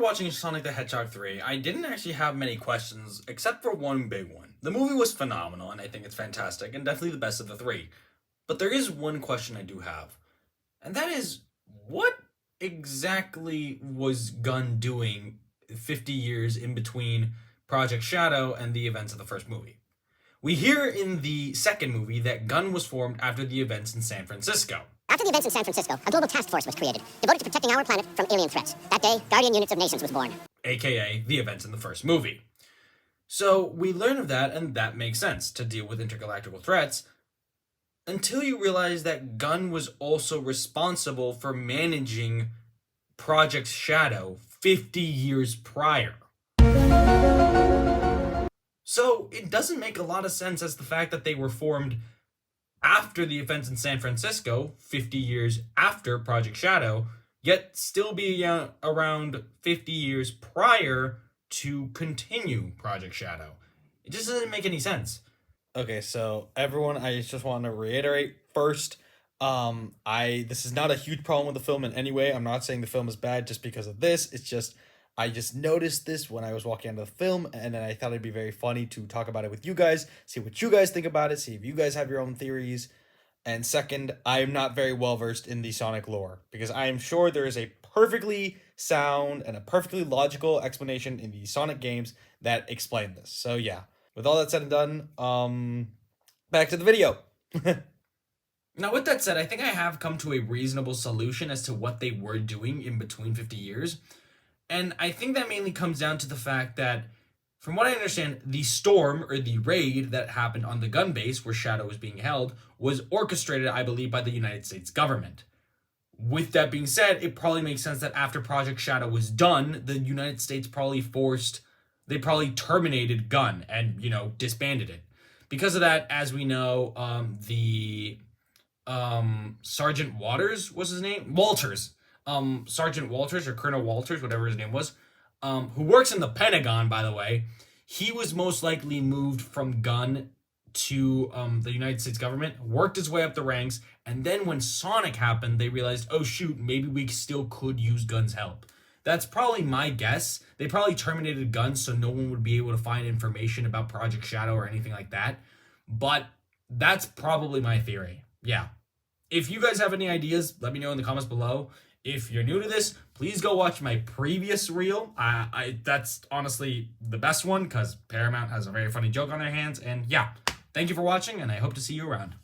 watching Sonic the Hedgehog 3, I didn't actually have many questions, except for one big one. The movie was phenomenal, and I think it's fantastic, and definitely the best of the three. But there is one question I do have, and that is, what exactly was Gunn doing 50 years in between Project Shadow and the events of the first movie? We hear in the second movie that Gunn was formed after the events in San Francisco. After the events in San Francisco, a global task force was created, devoted to protecting our planet from alien threats. That day, Guardian Units of Nations was born. AKA the events in the first movie. So we learn of that, and that makes sense, to deal with intergalactical threats, until you realize that Gunn was also responsible for managing Project Shadow 50 years prior. So it doesn't make a lot of sense as the fact that they were formed after the events in San Francisco, 50 years after Project Shadow, yet still be around 50 years prior to continue Project Shadow. It just doesn't make any sense. Okay, so everyone, I just want to reiterate first, this is not a huge problem with the film in any way. I'm not saying the film is bad just because of this. It's just, I just noticed this when I was walking out of the film, and then I thought it'd be very funny to talk about it with you guys, see what you guys think about it, see if you guys have your own theories. And second, I am not very well versed in the Sonic lore, because I am sure there is a perfectly sound and a perfectly logical explanation in the Sonic games that explain this. So yeah, with all that said and done, back to the video. Now, with that said, I think I have come to a reasonable solution as to what they were doing in between 50 years. And I think that mainly comes down to the fact that, from what I understand, the storm, or the raid that happened on the gun base where Shadow was being held, was orchestrated, I believe, by the United States government. With that being said, it probably makes sense that after Project Shadow was done, the United States probably terminated Gunn and, disbanded it. Because of that, as we know, Sergeant Waters was his name? Walters. Sergeant Walters, or Colonel Walters, whatever his name was, who works in the Pentagon, by the way, he was most likely moved from Gunn to the United States government, worked his way up the ranks, and then when Sonic happened, they realized, oh shoot, maybe we still could use Gunn's help. That's probably my guess. They probably terminated Gunn so no one would be able to find information about Project Shadow or anything like that. But that's probably my theory. Yeah. If you guys have any ideas, let me know in the comments below. If you're new to this, please go watch my previous reel. That's honestly the best one because Paramount has a very funny joke on their hands. And yeah, thank you for watching, and I hope to see you around.